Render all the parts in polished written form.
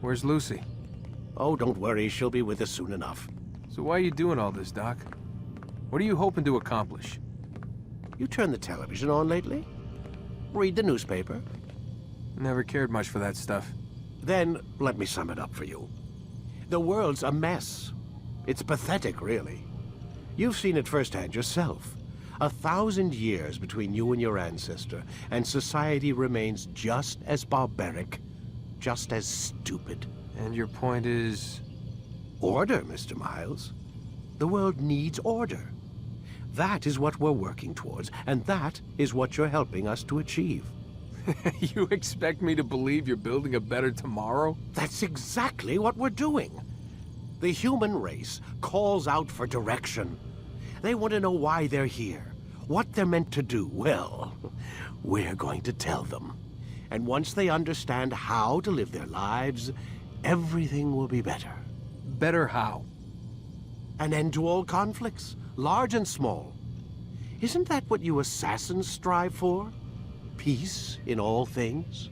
Where's Lucy? Oh, don't worry, she'll be with us soon enough. So why are you doing all this, Doc? What are you hoping to accomplish? You turned the television on lately? Read the newspaper? Never cared much for that stuff. Then, let me sum it up for you. The world's a mess. It's pathetic, really. You've seen it firsthand yourself. 1,000 years between you and your ancestor, and society remains just as barbaric, just as stupid. And your point is? Order, Mr. Miles. The world needs order. That is what we're working towards, and that is what you're helping us to achieve. You expect me to believe you're building a better tomorrow? That's exactly what we're doing. The human race calls out for direction. They want to know why they're here, what they're meant to do. Well, we're going to tell them. And once they understand how to live their lives, everything will be better. Better how? An end to all conflicts, large and small. Isn't that what you assassins strive for? Peace in all things?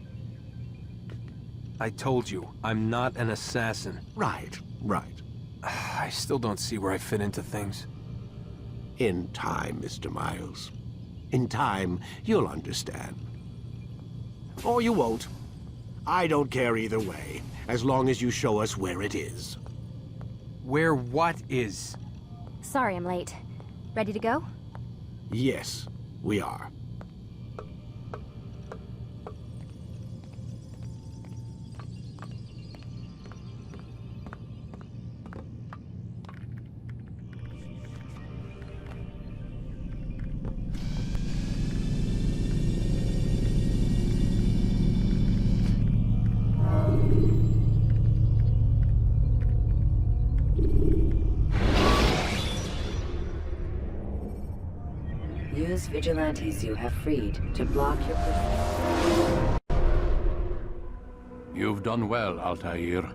I told you, I'm not an assassin. Right, right. I still don't see where I fit into things. In time, Mr. Miles. In time, you'll understand. Or you won't. I don't care either way, as long as you show us where it is. Where what is? Sorry I'm late. Ready to go? Yes, we are. Use vigilantes you have freed to block your... You've done well, Altair.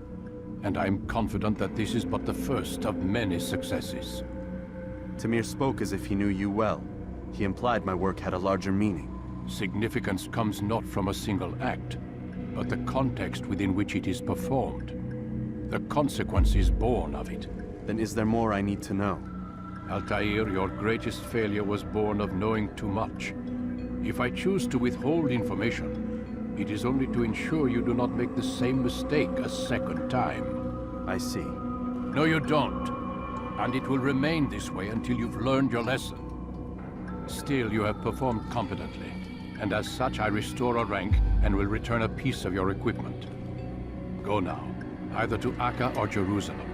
And I'm confident that this is but the first of many successes. Tamir spoke as if he knew you well. He implied my work had a larger meaning. Significance comes not from a single act, but the context within which it is performed. The consequences born of it. Then is there more I need to know? Altair, your greatest failure was born of knowing too much. If I choose to withhold information, it is only to ensure you do not make the same mistake a second time. I see. No, you don't. And it will remain this way until you've learned your lesson. Still, you have performed competently, and as such I restore a rank and will return a piece of your equipment. Go now, either to Acre or Jerusalem.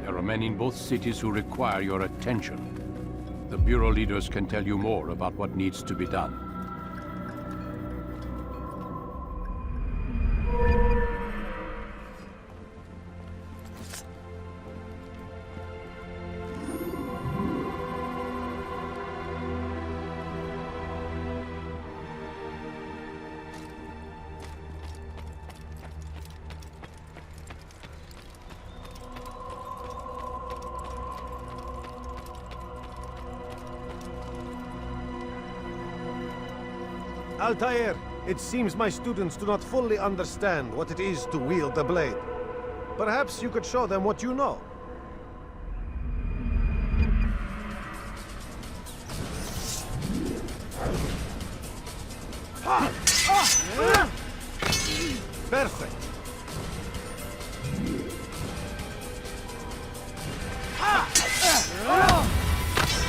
There are men in both cities who require your attention. The Bureau leaders can tell you more about what needs to be done. Altair, it seems my students do not fully understand what it is to wield the blade. Perhaps you could show them what you know. Perfect.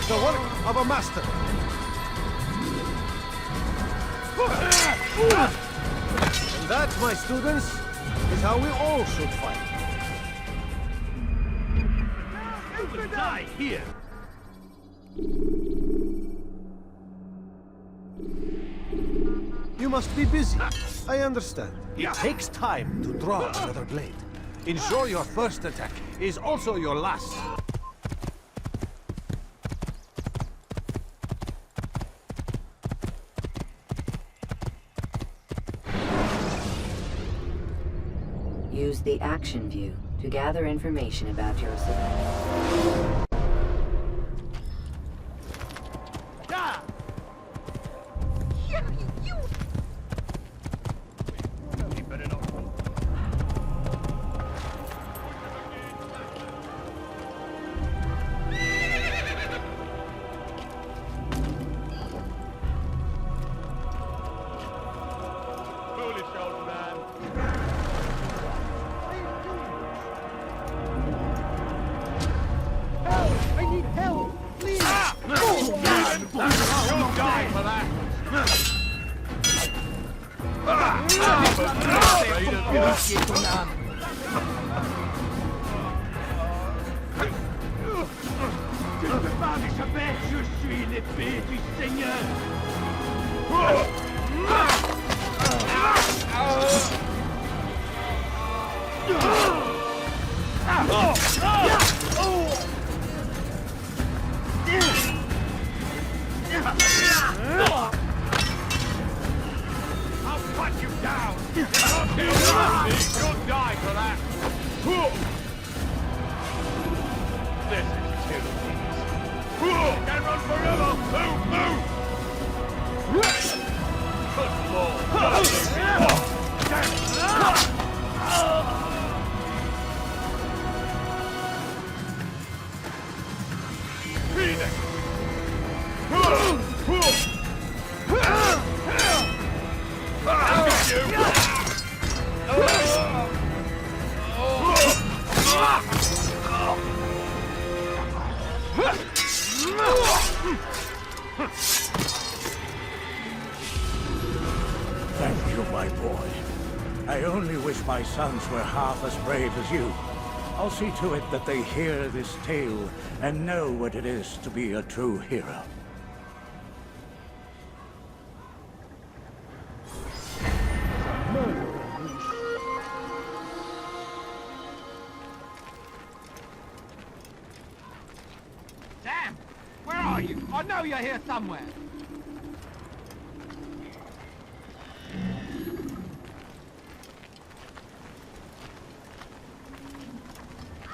The work of a master. And that, my students, is how we all should fight. You will die here. You must be busy. I understand. It takes time to draw another blade. Ensure your first attack is also your last. Use the action view to gather information about your survivors. I'll cut you down! You'll die for that! This is too easy. Can run forever! Move, move! Good lord! Phoenix! Thank you, my boy. I only wish my sons were half as brave as you. I'll see to it that they hear this tale and know what it is to be a true hero. Sam! Where are you? I know you're here somewhere.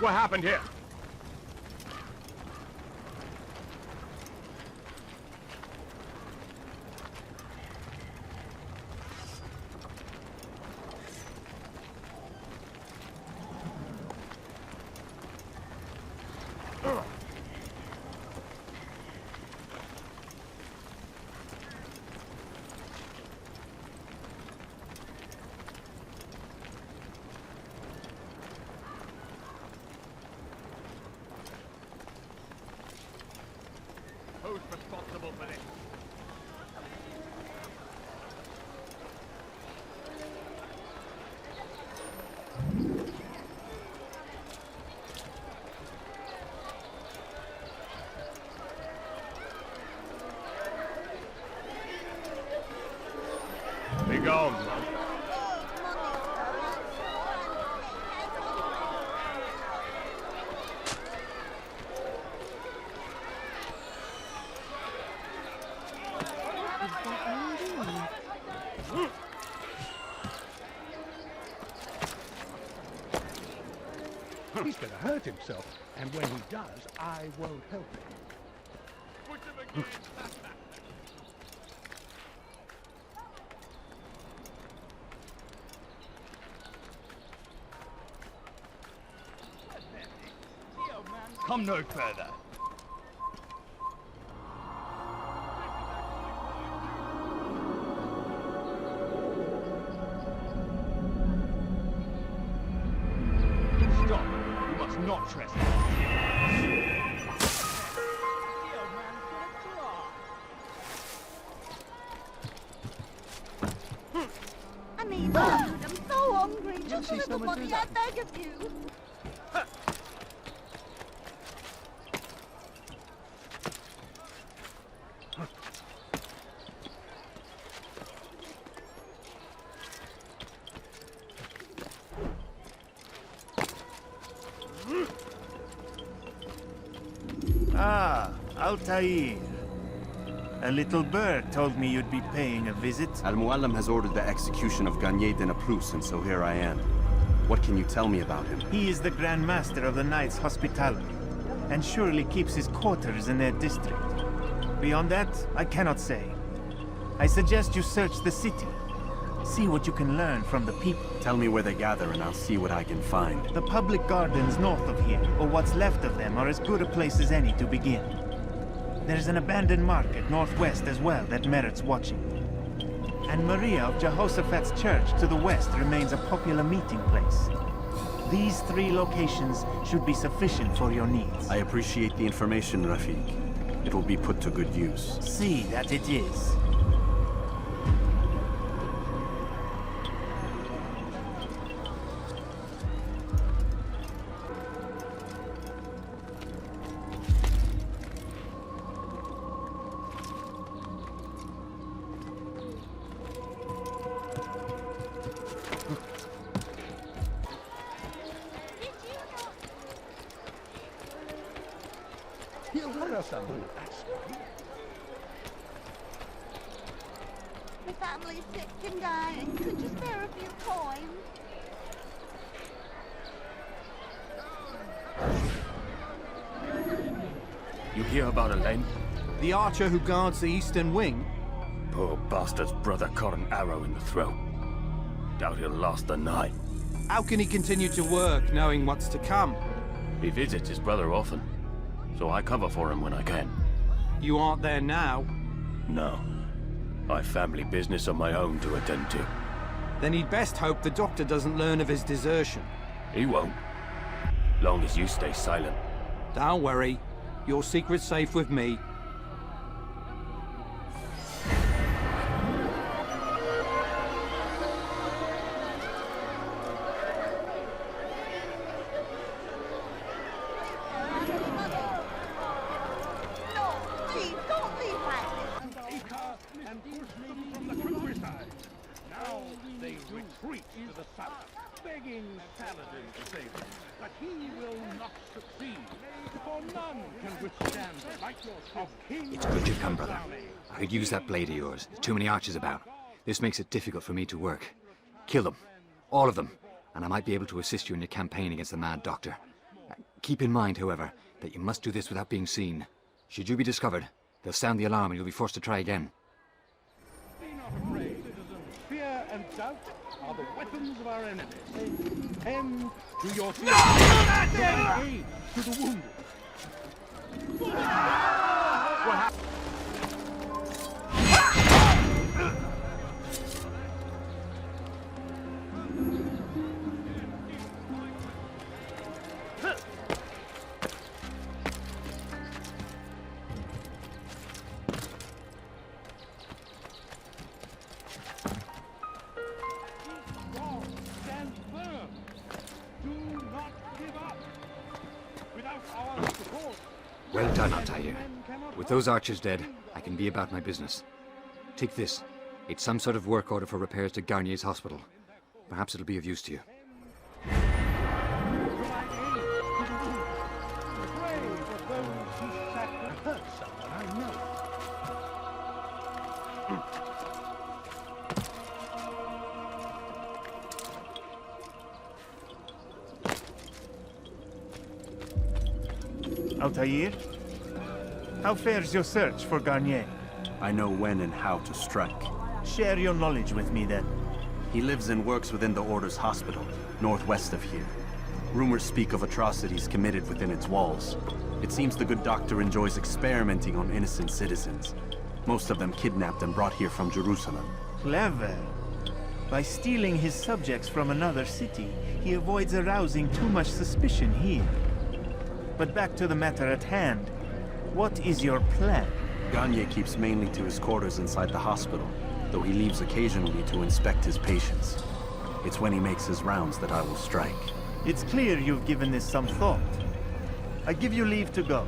What happened here? Who's responsible for this? Be gone, man. He's gonna hurt himself, and when he does, I won't help him. Push him again. Come no further. Stop. You must not trespass. I need food. I'm so hungry. Just a little money, I beg of you. Ah, Altair. A little bird told me you'd be paying a visit. Al-Mualim has ordered the execution of Garnier de Naplouse, and so here I am. What can you tell me about him? He is the Grand Master of the Knights Hospitaller, and surely keeps his quarters in their district. Beyond that, I cannot say. I suggest you search the city. See what you can learn from the people. Tell me where they gather and I'll see what I can find. The public gardens north of here, or what's left of them, are as good a place as any to begin. There's an abandoned market northwest as well that merits watching. And Maria of Jehoshaphat's church to the west remains a popular meeting place. These three locations should be sufficient for your needs. I appreciate the information, Rafik. It will be put to good use. See that it is. There are some who ask me. My family's sick and dying. Could you spare a few coins? You hear about Elaine? The archer who guards the eastern wing? Poor bastard's brother caught an arrow in the throat. Doubt he'll last the night. How can he continue to work, knowing what's to come? He visits his brother often, so I cover for him when I can. You aren't there now? No. I've family business of my own to attend to. Then he'd best hope the doctor doesn't learn of his desertion. He won't. Long as you stay silent. Don't worry. Your secret's safe with me. No, please, don't leave like this. And push them from the countryside. Now they retreat to the south, begging Saladin to save them. But he will not succeed, for none can withstand the might of King... It's good you've come, brother. I could use that blade of yours. There's too many archers about. This makes it difficult for me to work. Kill them. All of them. And I might be able to assist you in your campaign against the Mad Doctor. Keep in mind, however, that you must do this without being seen. Should you be discovered, they'll sound the alarm and you'll be forced to try again. Be not afraid, citizens. Fear and doubt are the weapons of our enemies. Tend to your fear. No! Aid to the wounded. Stand firm. Do not give up. Without our support, Well done, Altair. With those archers dead, I can be about my business. Take this. It's some sort of work order for repairs to Garnier's hospital. Perhaps it'll be of use to you. I know. Altair? How fares your search for Garnier? I know when and how to strike. Share your knowledge with me, then. He lives and works within the Order's hospital, northwest of here. Rumors speak of atrocities committed within its walls. It seems the good doctor enjoys experimenting on innocent citizens. Most of them kidnapped and brought here from Jerusalem. Clever. By stealing his subjects from another city, he avoids arousing too much suspicion here. But back to the matter at hand. What is your plan? Garnier keeps mainly to his quarters inside the hospital, though he leaves occasionally to inspect his patients. It's when he makes his rounds that I will strike. It's clear you've given this some thought. I give you leave to go.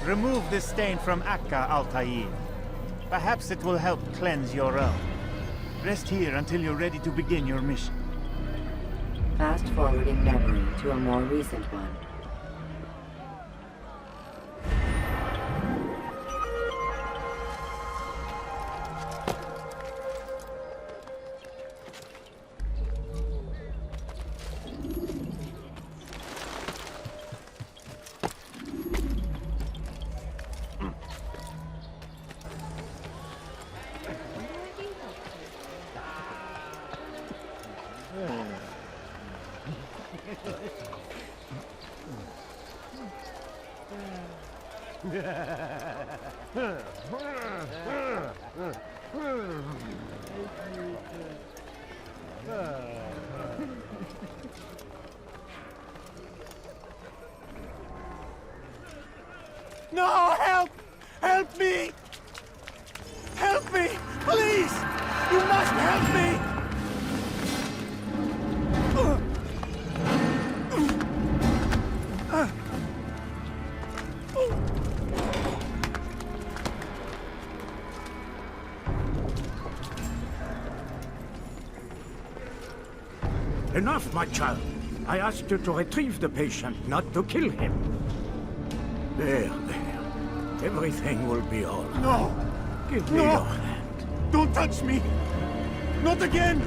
Remove this stain from Akka, Altair. Perhaps it will help cleanse your realm. Rest here until you're ready to begin your mission. Fast-forwarding memory to a more recent one. No! Help! Help me! Help me! Please! You must help me! Enough, my child. I asked you to retrieve the patient, not to kill him. There. Everything will be all right. No! Give me your hand. Don't touch me! Not again!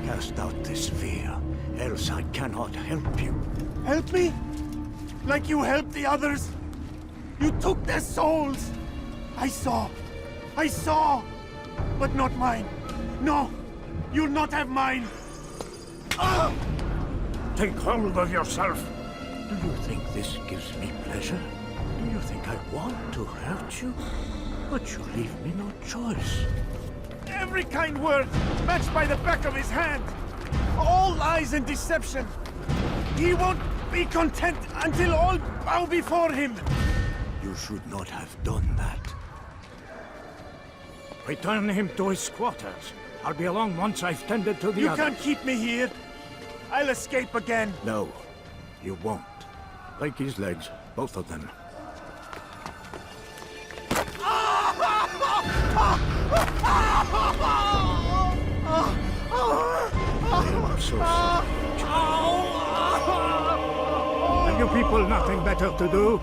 Cast out this fear, else I cannot help you. Help me? Like you helped the others? You took their souls! I saw! But not mine! No! You'll not have mine! Ah! Take hold of yourself! Do you think this gives me pleasure? Do you think I want to hurt you? But you leave me no choice. Every kind word matched by the back of his hand! All lies and deception! He won't be content until all bow before him! You should not have done that. Return him to his quarters. I'll be along once I've tended to the You others. can't keep me here! I'll escape again! No, you won't. Break his legs, both of them. I'm so sorry. Have you people nothing better to do?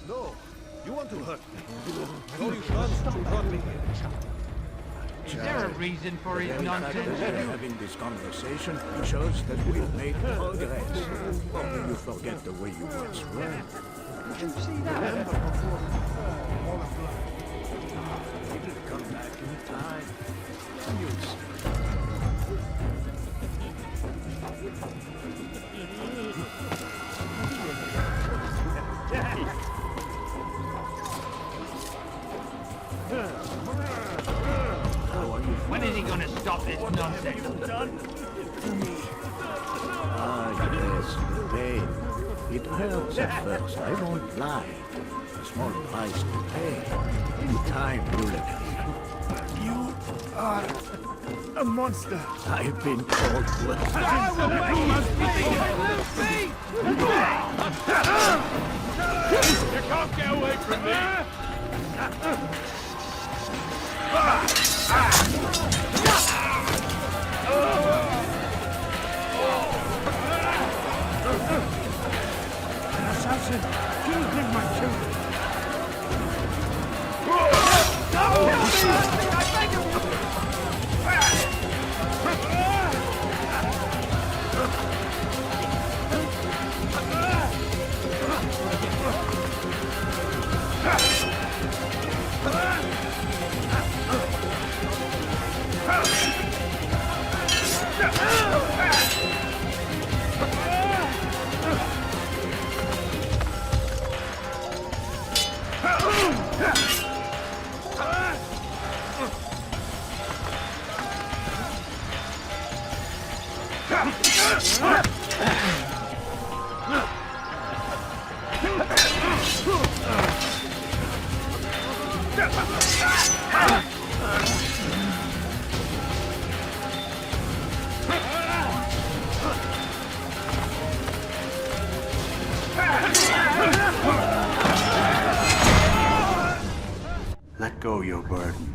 No, you want to hurt me. All you've done since you brought me here. Is there a reason for his nonsense? Having this conversation shows that we've made progress. Or do you forget the way you once were? Did you see that? It'll come back in time. You'll see. When is he gonna stop this nonsense? Ah, yes, the pain. It hurts at first, I won't lie. A small price to pay. In time, you'll agree. You are a monster! I've been called worse. You must be You can't get away from me! An assassin! Killed him, my children! Let go your burden.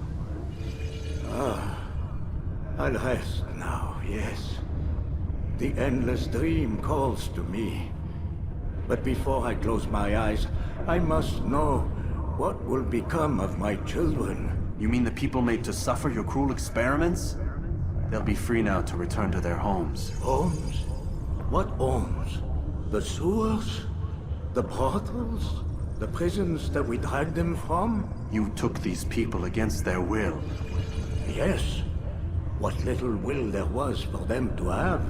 I'll rest now, yes. The endless dream calls to me. But before I close my eyes, I must know what will become of my children. You mean the people made to suffer your cruel experiments? They'll be free now to return to their homes. Homes? What homes? The sewers? The brothels? The prisons that we dragged them from? You took these people against their will. Yes. What little will there was for them to have.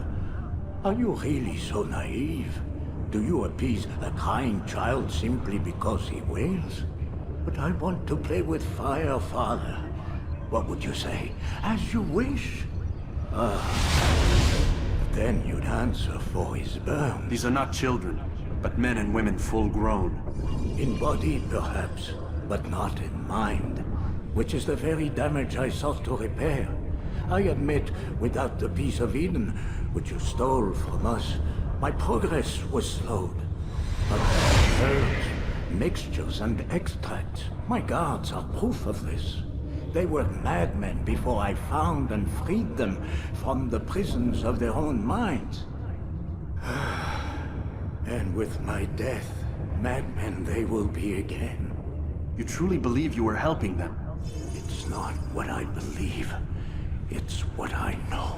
Are you really so naive? Do you appease a crying child simply because he wails? But I want to play with fire, Father. What would you say? As you wish? Then you'd answer for his burn. These are not children. but men and women full grown. In body, perhaps, but not in mind, which is the very damage I sought to repair. I admit, without the piece of Eden, which you stole from us, my progress was slowed. But herbs, mixtures, and extracts, my guards are proof of this. They were madmen before I found and freed them from the prisons of their own minds. And with my death, madmen they will be again. You truly believe you were helping them? It's not what I believe. It's what I know.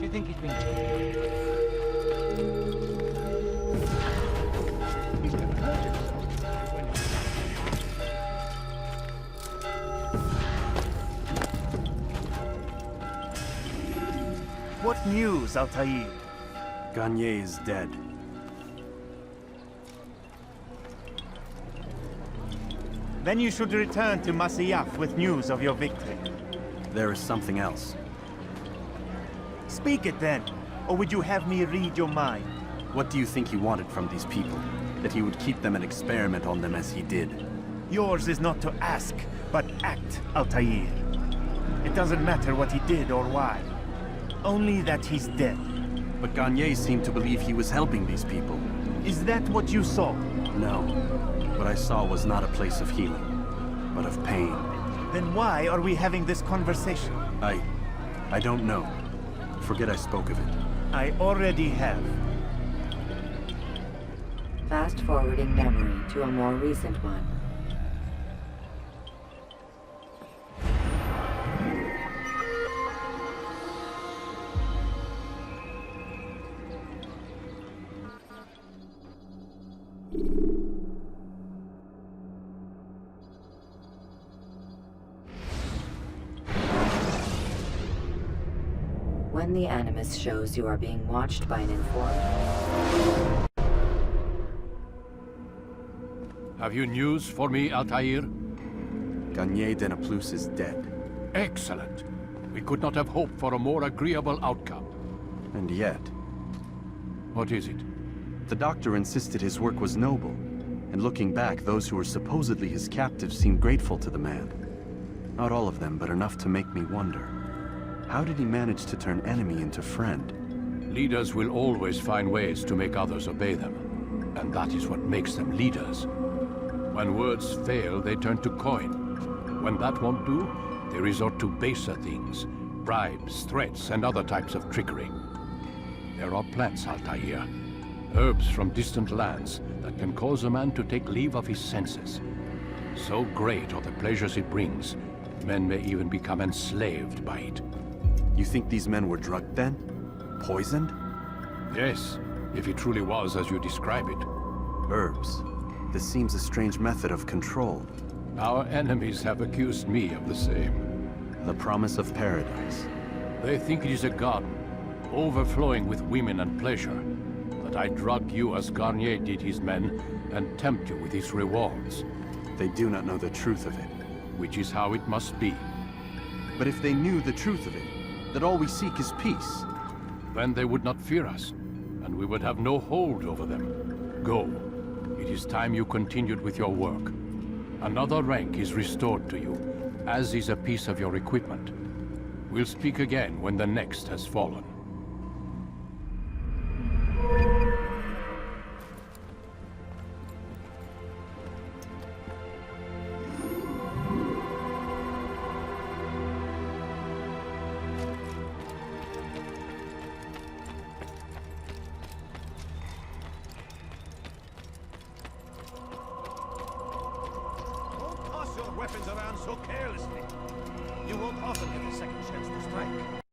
Do you think he's been... What news, Altair? Garnier is dead. Then you should return to Masyaf with news of your victory. There is something else. Speak it then, or would you have me read your mind? What do you think he wanted from these people? That he would keep them and experiment on them as he did? Yours is not to ask, but act, Altair. It doesn't matter what he did or why. Only that he's dead. But Garnier seemed to believe he was helping these people. Is that what you saw? No. What I saw was not a place of healing, but of pain. Then why are we having this conversation? I don't know. Forget I spoke of it. I already have. Fast-forwarding memory to a more recent one. When the Animus shows you are being watched by an informant... Have you news for me, Altair? Garnier de Naplouse is dead. Excellent. We could not have hoped for a more agreeable outcome. And yet... What is it? The doctor insisted his work was noble. And looking back, those who were supposedly his captives seemed grateful to the man. Not all of them, but enough to make me wonder. How did he manage to turn enemy into friend? Leaders will always find ways to make others obey them. And that is what makes them leaders. When words fail, they turn to coin. When that won't do, they resort to baser things. Bribes, threats, and other types of trickery. There are plants, Altair. Herbs from distant lands that can cause a man to take leave of his senses. So great are the pleasures it brings, men may even become enslaved by it. You think these men were drugged then? Poisoned? Yes, if it truly was as you describe it. Herbs. This seems a strange method of control. Our enemies have accused me of the same. The promise of paradise. They think it is a garden, overflowing with women and pleasure. That I drug you as Garnier did his men, and tempt you with his rewards. They do not know the truth of it. Which is how it must be. But if they knew the truth of it, that all we seek is peace. Then they would not fear us, and we would have no hold over them. Go. It is time you continued with your work. Another rank is restored to you, as is a piece of your equipment. We'll speak again when the next has fallen. Weapons around so carelessly. You won't often get a second chance to strike.